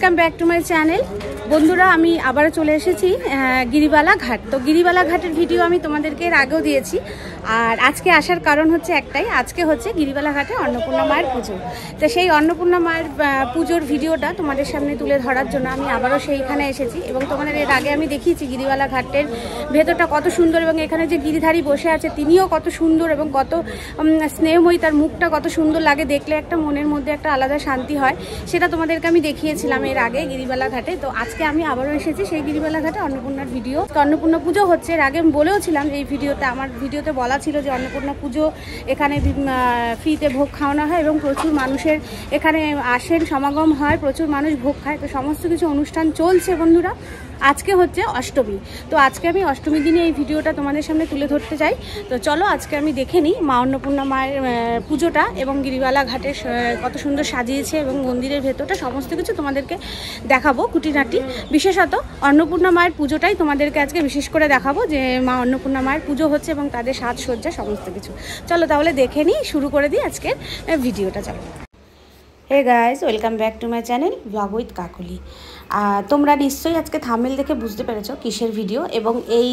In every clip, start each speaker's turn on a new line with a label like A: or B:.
A: Welcome back to my channel. বন্ধুরা, আমি আবারও চলে এসেছি গিরিবালা ঘাট। তো গিরিবালা ঘাটের ভিডিও আমি তোমাদেরকে এর আগেও দিয়েছি, আর আজকে আসার কারণ হচ্ছে একটাই, আজকে হচ্ছে গিরিবালা ঘাটে অন্নপূর্ণা মায়ের পুজো। তো সেই অন্নপূর্ণা মায়ের পুজোর ভিডিওটা তোমাদের সামনে তুলে ধরার জন্য আমি আবারও সেইখানে এসেছি। এবং তোমাদের এর আগে আমি দেখিয়েছি গিরিবালা ঘাটের ভেতরটা কত সুন্দর, এবং এখানে যে গিরিধারী বসে আছে তিনিও কত সুন্দর এবং কত স্নেহময়ী, তার মুখটা কত সুন্দর লাগে দেখলে, একটা মনের মধ্যে একটা আলাদা শান্তি হয়। সেটা তোমাদেরকে আমি দেখিয়েছিলাম এর আগে গিরিবালা ঘাটে। তো আজকে আমি আবারও এসেছি সেই গিরিবালা ঘাটে অন্নপূর্ণার ভিডিও। তো অন্নপূর্ণা পুজো হচ্ছে, এর আগে আমি বলেও ছিলাম যে এই ভিডিওতে, আমার ভিডিওতে বলা ছিল যে অন্নপূর্ণা পুজো এখানে ফ্রিতে ভোগ খাওয়ানো হয় এবং প্রচুর মানুষের এখানে আসেন, সমাগম হয়, প্রচুর মানুষ ভোগ খায়। তো সমস্ত কিছু অনুষ্ঠান চলছে বন্ধুরা। আজকে হচ্ছে অষ্টমী। তো আজকে আমি অষ্টমীর দিনে এই ভিডিওটা তোমাদের সামনে তুলে ধরতে চাই। তো চলো আজকে আমি দেখে নিই মা অন্নপূর্ণা মায়ের পুজোটা, এবং গিরিবালা ঘাটে কত সুন্দর সাজিয়েছে এবং মন্দিরের ভেতরটা সমস্ত কিছু তোমাদেরকে দেখাবো খুঁটিনাটি। বিশেষত অন্নপূর্ণা মায়ের পুজোটাই তোমাদেরকে আজকে বিশেষ করে দেখাবো, যে মা অন্নপূর্ণা মায়ের পুজো হচ্ছে এবং তাদের সাজসজ্জা সমস্ত কিছু। চলো তাহলে দেখে নিই, শুরু করে দিই আজকের ভিডিওটা। চলো। Hey guys, welcome back to my channel blog with Kakoli. তোমরা নিশ্চয়ই আজকে থাম্বনেল দেখে বুঝতে পেরেছো কিসের ভিডিও, এবং এই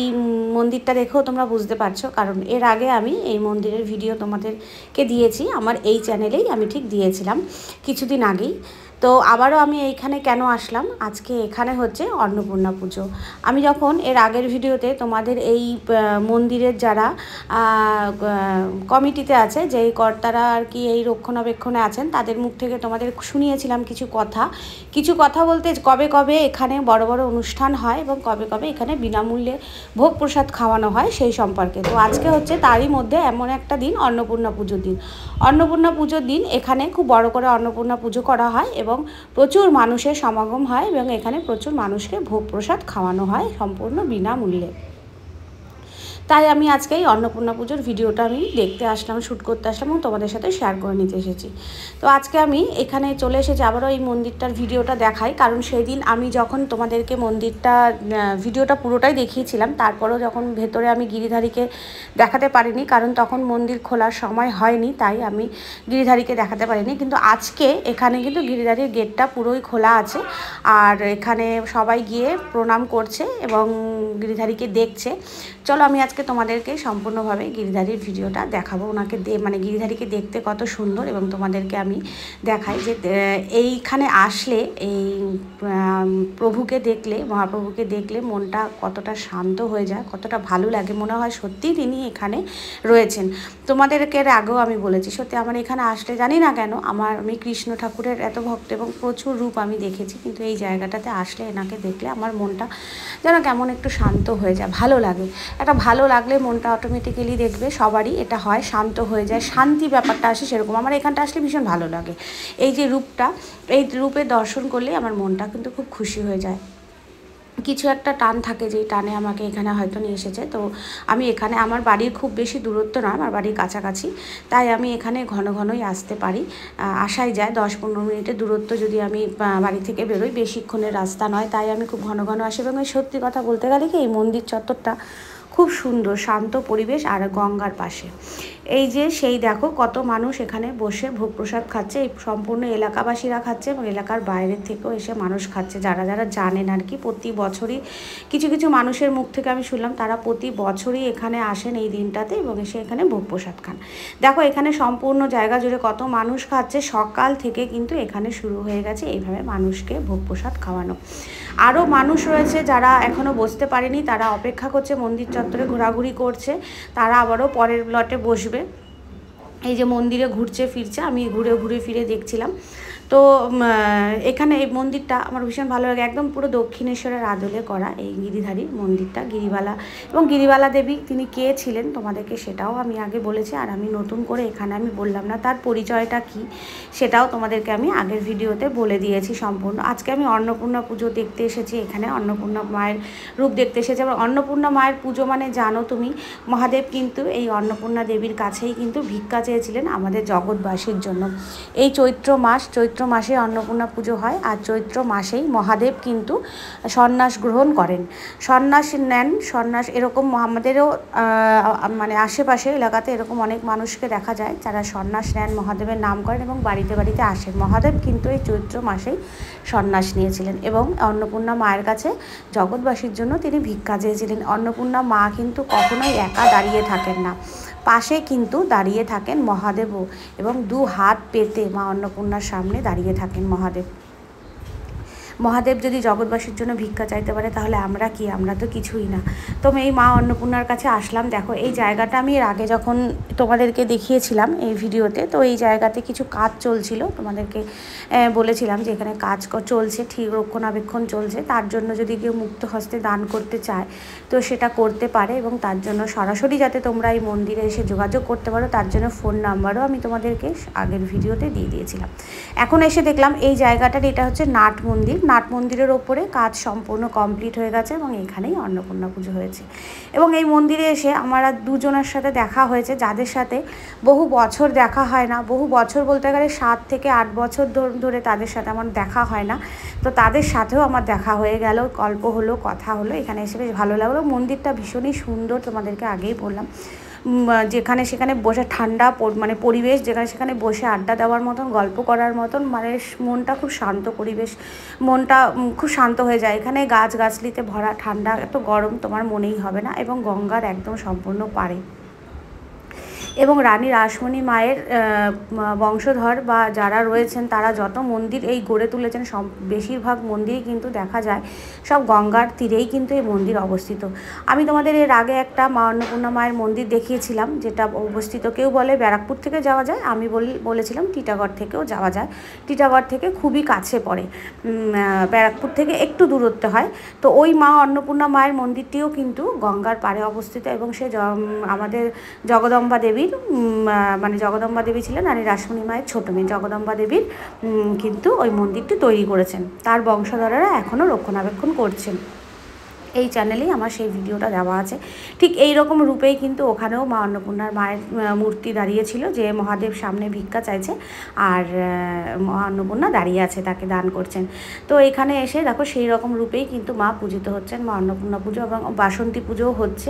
A: মন্দিরটা দেখেও তোমরা বুঝতে পারছো, কারণ এর আগে আমি এই মন্দিরের ভিডিও তোমাদেরকে দিয়েছি আমার এই চ্যানেলেই, আমি ঠিক দিয়েছিলাম কিছুদিন আগেই। তো আবারও আমি এইখানে কেন আসলাম, আজকে এখানে হচ্ছে অন্নপূর্ণা পুজো। আমি যখন এর আগের ভিডিওতে তোমাদের এই মন্দিরের যারা কমিটিতে আছে, যেই কর্তারা আর কি এই রক্ষণাবেক্ষণে আছেন, তাদের মুখ থেকে তোমাদের শুনিয়েছিলাম কিছু কথা বলতে, কবে কবে এখানে বড় বড় অনুষ্ঠান হয় এবং কবে কবে এখানে বিনামূল্যে ভোগ প্রসাদ খাওয়ানো হয় সেই সম্পর্কে। তো আজকে হচ্ছে তারই মধ্যে এমন একটা দিন, অন্নপূর্ণা পুজোর দিন। অন্নপূর্ণা পুজোর দিন এখানে খুব বড় করে অন্নপূর্ণা পুজো করা হয় এবং প্রচুর মানুষের সমাগম হয় এবং এখানে প্রচুর মানুষকে ভোগ প্রসাদ খাওয়ানো হয় সম্পূর্ণ বিনামূল্যে। তাই আমি আজকে এই অন্নপূর্ণা পুজোর ভিডিওটা আমি দেখতে আসলাম, শ্যুট করতে আসলাম এবং তোমাদের সাথে শেয়ার করে নিতে এসেছি। তো আজকে আমি এখানে চলে এসেছি, আবারও এই মন্দিরটার ভিডিওটা দেখাই, কারণ সেই দিন আমি যখন তোমাদেরকে ভিডিওটা পুরোটাই দেখিয়েছিলাম, তারপরেও যখন ভেতরে আমি গিরিধারীকে দেখাতে পারিনি, কারণ তখন মন্দির খোলার সময় হয়নি, তাই আমি গিরিধারীকে দেখাতে পারিনি। কিন্তু আজকে এখানে কিন্তু গিরিধারীর গেটটা পুরোই খোলা আছে, আর এখানে সবাই গিয়ে প্রণাম করছে এবং গিরিধারীকে দেখছে। চলো আমি আজকে তোমাদেরকে সম্পূর্ণভাবে গিরিধারীর ভিডিওটা দেখাবো, ওনাকে গিরিধারীকে দেখতে কত সুন্দর, এবং তোমাদেরকে আমি দেখাই যে এইখানে আসলে এই প্রভুকে দেখলে, মহাপ্রভুকে দেখলে মনটা কতটা শান্ত হয়ে যায়, কতটা ভালো লাগে, মনে হয় সত্যিই তিনি এখানে রয়েছেন। তোমাদেরকে এর আগেও আমি বলেছি, সত্যি আমার এখানে আসলে জানি না কেন আমি কৃষ্ণ ঠাকুরের এত ভক্ত এবং প্রচুর রূপ আমি দেখেছি, কিন্তু এই জায়গাটাতে আসলে এনাকে দেখলে আমার মনটা যেন কেমন একটু শান্ত হয়ে যায়, ভালো লাগে। একটা ভালো লাগলে মনটা অটোমেটিক্যালি দেখবে সবারই এটা হয়, শান্ত হয়ে যায়, শান্তি ব্যাপারটা আসে সেরকম। আমার এখানটা আসলে ভীষণ ভালো লাগে, এই যে রূপটা, এই রূপে দর্শন করলে আমার মনটা কিন্তু খুব খুশি হয়ে যায়। কিছু একটা টান থাকে, যেই টানে আমাকে এখানে হয়তো নিয়ে এসেছে। তো আমি এখানে, আমার বাড়ির খুব বেশি দূরত্ব নয়, আমার বাড়ির কাছাকাছি, তাই আমি এখানে ঘন ঘনই আসতে পারি, আসাই যায়। 10-15 মিনিটের দূরত্ব যদি আমি বাড়ি থেকে বেরোই, বেশিক্ষণের রাস্তা নয়, তাই আমি খুব ঘন ঘন আসি। এবং সত্যি কথা বলতে গেলে কি, এই মন্দির চত্বরটা খুব সুন্দর, শান্ত পরিবেশ, আর গঙ্গার পাশে। এই যে সেই দেখো কত মানুষ এখানে বসে ভোগ প্রসাদ খাচ্ছে, এই সম্পূর্ণ এলাকাবাসীরা খাচ্ছে এবং এলাকার বাইরের থেকেও এসে মানুষ খাচ্ছে, যারা যারা জানেন আর কি। প্রতি বছরই কিছু মানুষের মুখ থেকে আমি শুনলাম, তারা প্রতি বছরই এখানে আসেন এই দিনটাতে এবং এসে এখানে ভোগ প্রসাদ খান। দেখো এখানে সম্পূর্ণ জায়গা জুড়ে কত মানুষ খাচ্ছে, সকাল থেকে কিন্তু এখানে শুরু হয়ে গেছে এইভাবে মানুষকে ভোগ প্রসাদ খাওয়ানো। আরও মানুষ রয়েছে যারা এখনও বসতে পারেনি, তারা অপেক্ষা করছে, মন্দির চত্বরে ঘোরাঘুরি করছে, তারা আবারও পরের লটে বসবে। এই যে মন্দিরে ঘুরছে ফিরছে, আমি ঘুরে ফিরে দেখছিলাম। তো এখানে এই মন্দিরটা আমার ভীষণ ভালো লাগে, একদম পুরো দক্ষিণেশ্বরের আদলে করা এই গিরিধারী মন্দিরটা, গিরিবালা। এবং গিরিবালা দেবী তিনি কে ছিলেন তোমাদেরকে সেটাও আমি আগে বলেছি, আর আমি নতুন করে এখানে আমি বললাম না, তার পরিচয়টা কি সেটাও তোমাদেরকে আমি আগের ভিডিওতে বলে দিয়েছি সম্পূর্ণ। আজকে আমি অন্নপূর্ণা পুজো দেখতে এসেছি, এখানে অন্নপূর্ণা মায়ের রূপ দেখতে এসেছি। আবার অন্নপূর্ণা মায়ের পুজো মানে জানো তুমি, মহাদেব কিন্তু এই অন্নপূর্ণা দেবীর কাছেই কিন্তু ভিক্ষা চেয়েছিলেন আমাদের জগৎবাসীর জন্য। এই চৈত্র চৈত্র মাসে অন্নপূর্ণা পুজো হয়, আর চৈত্র মাসেই মহাদেব কিন্তু সন্ন্যাস গ্রহণ করেন, সন্ন্যাস নেন। সন্ন্যাস এরকম আমাদেরও মানে আশেপাশে এলাকাতে এরকম অনেক মানুষকে দেখা যায় যারা সন্ন্যাস নেন, মহাদেবের নাম করেন এবং বাড়িতে বাড়িতে আসেন। মহাদেব কিন্তু এই চৈত্র মাসেই সন্ন্যাস নিয়েছিলেন এবং অন্নপূর্ণা মায়ের কাছে জগৎবাসীর জন্য তিনি ভিক্ষা চেয়েছিলেন। অন্নপূর্ণা মা কিন্তু কখনোই একা দাঁড়িয়ে থাকেন না, পাশে কিন্তু দাঁড়িয়ে থাকেন মহাদেবও, এবং দু হাত পেতে মা অন্নপূর্ণার সামনে দাঁড়িয়ে থাকেন মহাদেব। মহাদেব যদি জগৎবাসীর জন্য ভিক্ষা চাইতে পারে তাহলে আমরা কি? আমরা তো কিছুই না। তো এই মা অন্নপূর্ণার কাছে আসলাম। দেখো এই জায়গাটা আমি এর আগে যখন তোমাদেরকে দেখিয়েছিলাম এই ভিডিওতে, তো এই জায়গাতে কিছু কাজ চলছিল, তোমাদেরকে বলেছিলাম যে এখানে কাজ চলছে, ঠিক রক্ষণাবেক্ষণ চলছে। তার জন্য যদি কেউ মুক্ত হস্তে দান করতে চায় তো সেটা করতে পারে, এবং তার জন্য সরাসরি যাতে তোমরা এই মন্দিরে এসে যোগাযোগ করতে পারো তার জন্য ফোন নাম্বারও আমি তোমাদেরকে আগের ভিডিওতে দিয়ে দিয়েছিলাম। এখন এসে দেখলাম এই জায়গাটার, এটা হচ্ছে নাট মন্দির। নাট মন্দিরের ওপরে কাজ সম্পূর্ণ কমপ্লিট হয়ে গেছে এবং এখানেই অন্নপূর্ণা পুজো হয়েছে। এবং এই মন্দিরে এসে আমার দুজনের সাথে দেখা হয়েছে যাদের সাথে বহু বছর দেখা হয় না, বহু বছর বলতে গেলে 7 থেকে 8 বছর ধরে তাদের সাথে আমার দেখা হয় না। তো তাদের সাথেও আমার দেখা হয়ে গেল, গল্প হলো, কথা হলো। এখানে এসে বেশ ভালো লাগলো। মন্দিরটা ভীষণই সুন্দর, তোমাদেরকে আগেই বললাম। যেখানে সেখানে বসে ঠান্ডা মানে পরিবেশ, যেখানে সেখানে বসে আড্ডা দেওয়ার মতন, গল্প করার মতন, মানে মনটা খুব শান্ত পরিবেশ, মনটা খুব শান্ত হয়ে যায়। এখানে গাছগাছলিতে ভরা, ঠান্ডা, এত গরম তোমার মনেই হবে না, এবং গঙ্গার একদম সম্পূর্ণ পাড়ে। এবং রানী রাসমণি মায়ের বংশধর বা যারা রয়েছেন তারা যত মন্দির এই গড়ে তুলেছেন বেশিরভাগ মন্দিরই কিন্তু দেখা যায় সব গঙ্গার তীরেই কিন্তু এই মন্দির অবস্থিত। আমি তোমাদের এর আগে একটা মা অন্নপূর্ণা মায়ের মন্দির দেখিয়েছিলাম যেটা অবস্থিত, কেউ বলে ব্যারাকপুর থেকে যাওয়া যায়, আমি বলেছিলাম টিটাগড় থেকেও যাওয়া যায়। টিটাগড় থেকে খুবই কাছে পড়ে, ব্যারাকপুর থেকে একটু দূরত্বে হয়। তো ওই মা অন্নপূর্ণা মায়ের মন্দিরটিও কিন্তু গঙ্গার পাড়ে অবস্থিত, এবং সে আমাদের জগদম্বা দেবীর মানে জগদম্বা দেবী ছিলেন রানী রাসমণি মায়ের ছোট মেয়ে। জগদম্বা দেবীর কিন্তু ওই মন্দিরটি তৈরি করেছেন, তার বংশধরেরা এখনও রক্ষণাবেক্ষণ করছেন। এই চ্যানেলেই আমার সেই ভিডিওটা দেওয়া আছে। ঠিক এই রকম রূপেই কিন্তু ওখানেও মা অন্নপূর্ণার মায়ের মূর্তি দাঁড়িয়েছিল, যে মহাদেব সামনে ভিক্ষা চাইছে আর মা অন্নপূর্ণা দাঁড়িয়ে আছে, তাকে দান করছেন। তো এখানে এসে দেখো সেই রকম রূপেই কিন্তু মা পূজিত হচ্ছেন, মা অন্নপূর্ণা পুজো এবং বাসন্তী পুজোও হচ্ছে।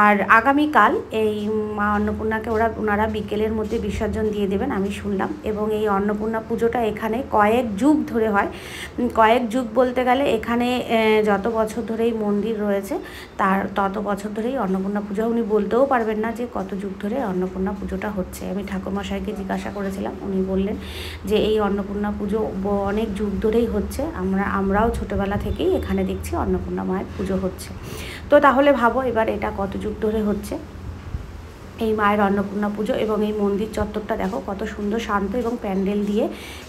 A: আর আগামীকাল এই মা অন্নপূর্ণাকে ওনারা বিকেলের মধ্যে বিসর্জন দিয়ে দেবেন আমি শুনলাম। এবং এই অন্নপূর্ণা পুজোটা এখানে কয়েক যুগ ধরে হয়, কয়েক যুগ বলতে গেলে এখানে যত বছর ধরেই মন্দির রয়েছে তার তত বছর ধরেই অন্নপূর্ণা পুজো। উনি বলতেও পারবেন না যে কত যুগ ধরে অন্নপূর্ণা পুজোটা হচ্ছে। আমি ঠাকুরমশাইকে জিজ্ঞাসা করেছিলাম, উনি বললেন যে এই অন্নপূর্ণা পুজো অনেক যুগ ধরেই হচ্ছে, আমরাও ছোটোবেলা থেকেই এখানে দেখছি অন্নপূর্ণা মায়ের পুজো হচ্ছে। তো তাহলে ভাবো এবার এটা কত যুগ ধরে হচ্ছে এই মায়ের অন্নপূর্ণা পুজো। এবং এই মন্দির চত্বরটা দেখো কত সুন্দর, শান্ত, এবং প্যান্ডেল দিয়ে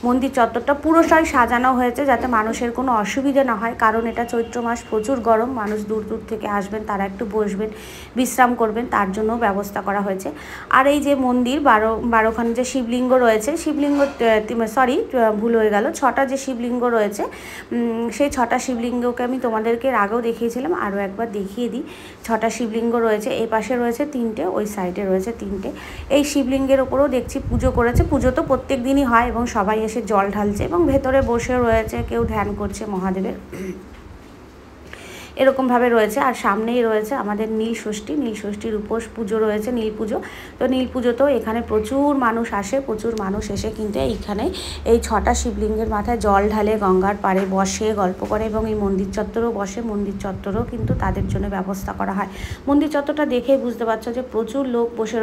A: মন্দির চত্বরটা পুরোটাই সাজানো হয়েছে যাতে মানুষের কোনো অসুবিধা না হয়, কারণ এটা চৈত্র মাস, প্রচুর গরম, মানুষ দূর দূর থেকে আসবেন, তারা একটু বসবেন, বিশ্রাম করবেন, তার জন্য ব্যবস্থা করা হয়েছে। আর এই যে মন্দির বারোখানে যে শিবলিঙ্গ রয়েছে, ভুল হয়ে গেল, 6টা যে শিবলিঙ্গ রয়েছে, সেই 6টা শিবলিঙ্গকে আমি তোমাদেরকে আগেও দেখিয়েছিলাম, আরও একবার দেখিয়ে দিই। 6টা শিবলিঙ্গ রয়েছে, এই পাশে রয়েছে 3টে, ওই সাইডে রয়েছে 3টে। এই শিবলিঙ্গের ওপরেও দেখছি পুজো করেছে। পুজো তো প্রত্যেক দিনই হয় এবং সবাই এসে জল ঢালছে এবং ভেতরে বসে রয়েছে, কেউ ধ্যান করছে মহাদেবের, এরকমভাবে রয়েছে। আর সামনেই রয়েছে আমাদের নীল ষষ্ঠীর উপোস পুজো রয়েছে, নীল পুজো। তো নীল পুজোতেও এখানে প্রচুর মানুষ আসে, প্রচুর মানুষ এসে কিন্তু এইখানে এই 6টা শিবলিঙ্গের মাথায় জল ঢালে, গঙ্গার পাড়ে বসে গল্প করে, এবং এই মন্দির চত্বরেও বসে। মন্দির চত্বরেও কিন্তু তাদের জন্য ব্যবস্থা করা হয়। মন্দির চত্বরটা দেখেই বুঝতে পারছো যে প্রচুর লোক বসে,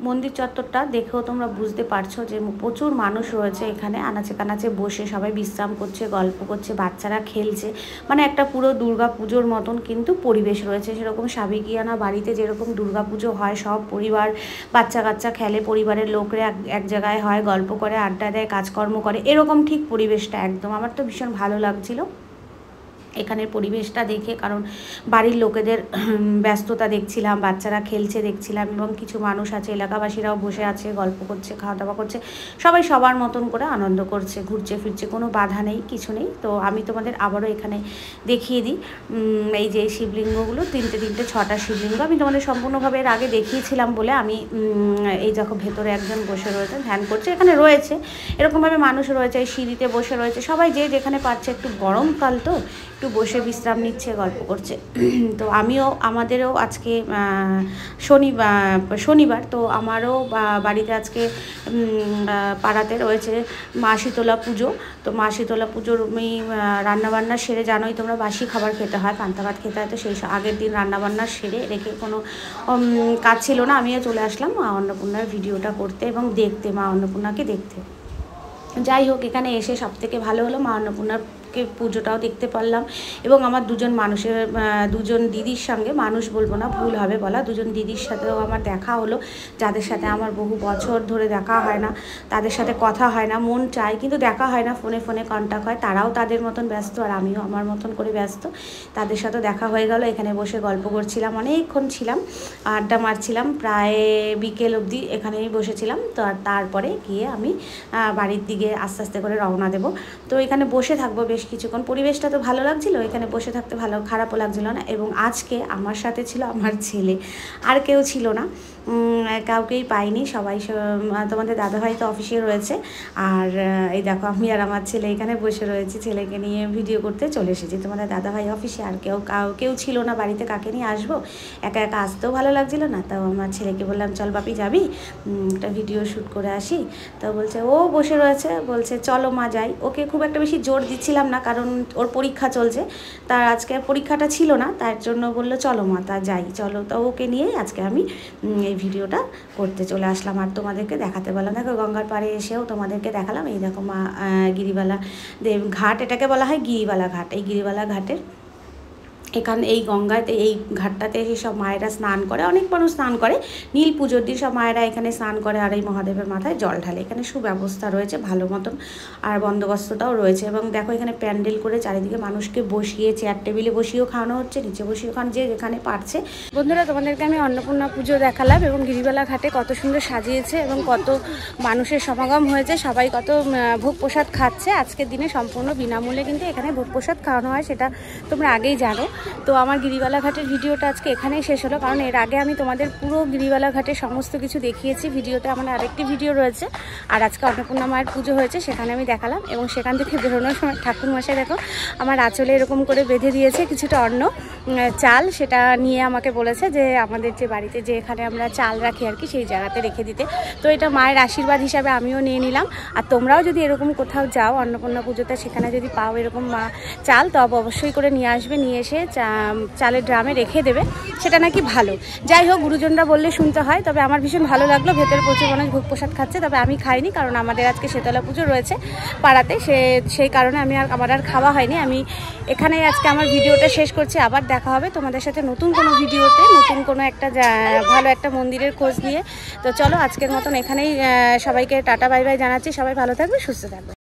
A: মন্দির চত্বরটা দেখেও তোমরা বুঝতে পারছো যে প্রচুর মানুষ রয়েছে এখানে, আনাচে কানাচে বসে সবাই বিশ্রাম করছে, গল্প করছে, বাচ্চারা খেলছে, মানে একটা পুরো দুর্গা পুজোর মতন কিন্তু পরিবেশ রয়েছে। সেরকম সাবেকিয়ানা বাড়িতে যেরকম দুর্গা পুজো হয়, সব পরিবার বাচ্চা কাচ্চা খেলে, পরিবারের লোকরা এক জায়গায় হয়, গল্প করে, আড্ডা দেয়, কাজকর্ম করে, এরকম ঠিক পরিবেশটা একদম। আমার তো ভীষণ ভালো লাগছিলো। এখানের পরিবেশটা দেখে, কারণ বাড়ির লোকেদের ব্যস্ততা দেখছিলাম, বাচ্চারা খেলছে দেখছিলাম, এবং কিছু মানুষ আছে এলাকাবাসীরাও বসে আছে, গল্প করছে, খাওয়া দাওয়া করছে, সবাই সবার মতন করে আনন্দ করছে, ঘুরছে ফিরছে, কোনো বাধা নেই, কিছু নেই। তো আমি তোমাদের আবারও এখানে দেখিয়ে দিই এই যে শিবলিঙ্গগুলো, তিনটে 6টা শিবলিঙ্গ আমি তোমাদের সম্পূর্ণভাবে এর আগে দেখিয়েছিলাম বলে আমি এই দেখো ভেতরে একজন বসে রয়েছে, ধ্যান করছে, এখানে রয়েছে এরকমভাবে মানুষ রয়েছে, এই সিঁড়িতে বসে রয়েছে, সবাই যে যেখানে পাচ্ছে, একটু গরমকাল তো একটু বসে বিশ্রাম নিচ্ছে, গল্প করছে। তো আমাদেরও আজকে শনিবার, তো আমারও বাড়িতে আজকে পাড়াতে রয়েছে মা শীতলা পুজো। তো মা শীতলা পুজোর আমি রান্নাবান্না সেরে, জানোই তোমরা বাসি খাবার খেতে হয়, পান্তা ভাত খেতে হয়, তো সেই আগের দিন রান্নাবান্না সেরে রেখে কোনো কাজ ছিল না, আমিও চলে আসলাম মা অন্নপূর্ণার ভিডিওটা করতে এবং দেখতে, মা অন্নপূর্ণাকে দেখতে। যাই হোক, এখানে এসে সবথেকে ভালো হলো মা অন্নপূর্ণার পুজোটাও দেখতে পারলাম, এবং আমার দুজন দিদির সঙ্গে, মানুষ বলবো না, ভুল হবে বলা, দুজন দিদির সাথেও আমার দেখা হলো, যাদের সাথে আমার বহু বছর ধরে দেখা হয় না, তাদের সাথে কথা হয় না, মন চায় কিন্তু দেখা হয় না, ফোনে কন্ট্যাক্ট হয়, তারাও তাদের মতন ব্যস্ত আর আমিও আমার মতন করে ব্যস্ত। তাদের সাথে দেখা হয়ে গেল, এখানে বসে গল্প করছিলাম, অনেকক্ষণ ছিলাম, আড্ডা মারছিলাম, প্রায় বিকেল অবধি এখানেই বসেছিলাম। তো তারপরে গিয়ে আমি বাড়ির দিকে আস্তে আস্তে করে রওনা দেবো। তো এখানে বসে থাকবো বেশ কিছুক্ষণ, পরিবেশটা তো ভালো লাগছিল, এখানে বসে থাকতে খারাপও লাগছিল না। এবং আজকে আমার সাথে ছিল আমার ছেলে, আর কেউ ছিল না, কাউকেই পাইনি, সবাই তোমাদের দাদাভাই তো অফিসে রয়েছে, আর এই দেখো আমি আর আমার ছেলে এখানে বসে রয়েছি, ছেলেকে নিয়ে ভিডিও করতে চলে এসেছি। তোমাদের দাদাভাই অফিসে, আর কেউ ছিল না বাড়িতে, কাকে নিয়ে আসবো, একা একা আসতেও ভালো লাগছিল না। তাও আমার ছেলেকে বললাম, চল বাপি যাবি, একটা ভিডিও শ্যুট করে আসি। তো বলছে, ও বসে রয়েছে, বলছে চলো মা যাই। ওকে খুব একটা বেশি জোর দিচ্ছিলাম না, কারণ ওর পরীক্ষা চলছে, তার আজকে পরীক্ষাটা ছিল না, তার জন্য বললো চলো মা, তা যাই, চলো। তো ওকে নিয়েই আজকে আমি এই ভিডিওটা করতে চলে আসলাম আর তোমাদেরকে দেখাতে বললাম। দেখো গঙ্গার পাড়ে এসেও তোমাদেরকে দেখালাম, এই দেখো মা গিরিবালা ঘাট, এটাকে বলা হয় গিরিবালা ঘাট। এই গিরিবালা ঘাটের এখানে এই গঙ্গাতে, এই ঘাটটাতে এসে সব মায়েরা স্নান করে, অনেক মানুষ স্নান করে, নীল পুজোর দিন সব মায়েরা এখানে স্নান করে আর এই মহাদেবের মাথায় জল ঢালে। এখানে সুব্যবস্থা রয়েছে ভালো মতন, আর বন্দোবস্তটাও রয়েছে। এবং দেখো এখানে প্যান্ডেল করে চারিদিকে মানুষকে বসিয়ে, চেয়ার টেবিলে বসিয়েও খাওয়ানো হচ্ছে, নিচে বসিয়েও খাওয়ানো, যে যেখানে পারছে। বন্ধুরা, তোমাদেরকে আমি অন্নপূর্ণা পুজো দেখালাম এবং গিরিবালা ঘাটে কত সুন্দর সাজিয়েছে এবং কত মানুষের সমাগম হয়েছে, সবাই কত ভোগ প্রসাদ খাচ্ছে। আজকের দিনে সম্পূর্ণ বিনামূল্যে কিন্তু এখানে ভোগ প্রসাদ খাওয়ানো হয়, সেটা তোমরা আগেই জানো। তো আমার গিরিবালা ঘাটের ভিডিওটা আজকে এখানেই শেষ হলো, কারণ এর আগে আমি তোমাদের পুরো গিরিবালা ঘাটের সমস্ত কিছু দেখিয়েছি ভিডিওতে, আমার আরেকটি ভিডিও রয়েছে। আর আজকে অন্নপূর্ণা মায়ের পুজো হয়েছে, সেখানে আমি দেখালাম। এবং সেখান থেকে বেরোনোর সময় ঠাকুরমশাই দেখো আমার আঁচলে এরকম করে বেঁধে দিয়েছে কিছুটা অন্ন চাল, সেটা নিয়ে আমাকে বলেছে যে আমাদের যে বাড়িতে যে এখানে আমরা চাল রাখি আর কি, সেই জায়গাতে রেখে দিতে। তো এটা মায়ের আশীর্বাদ হিসাবে আমিও নিয়ে নিলাম। আর তোমরাও যদি এরকম কোথাও যাও অন্নপূর্ণা পুজোতে, সেখানে যদি পাও এরকম চাল, তো অবশ্যই করে নিয়ে আসবে, নিয়ে এসে চালের ড্রামে রেখে দেবে, সেটা নাকি ভালো। যাই হোক, গুরুজনরা বললে শুনতে হয়। তবে আমার ভীষণ ভালো লাগলো, ভেতরে প্রচুর মানুষ ভোগ প্রসাদ খাচ্ছে, তবে আমি খাইনি, কারণ আমাদের আজকে শীতলা পুজো রয়েছে পাড়াতে, সেই কারণে আমার আর খাওয়া হয়নি। আমি এখানেই আজকে আমার ভিডিওটা শেষ করছি, আবার দেখা হবে তোমাদের সাথে নতুন কোনো ভিডিওতে, নতুন কোনো একটা ভালো একটা মন্দিরের খোঁজ নিয়ে। তো চলো আজকের মতন এখানেই সবাইকে টাটা বাই বাই জানাচ্ছি, সবাই ভালো থাকবে, সুস্থ থাকবে।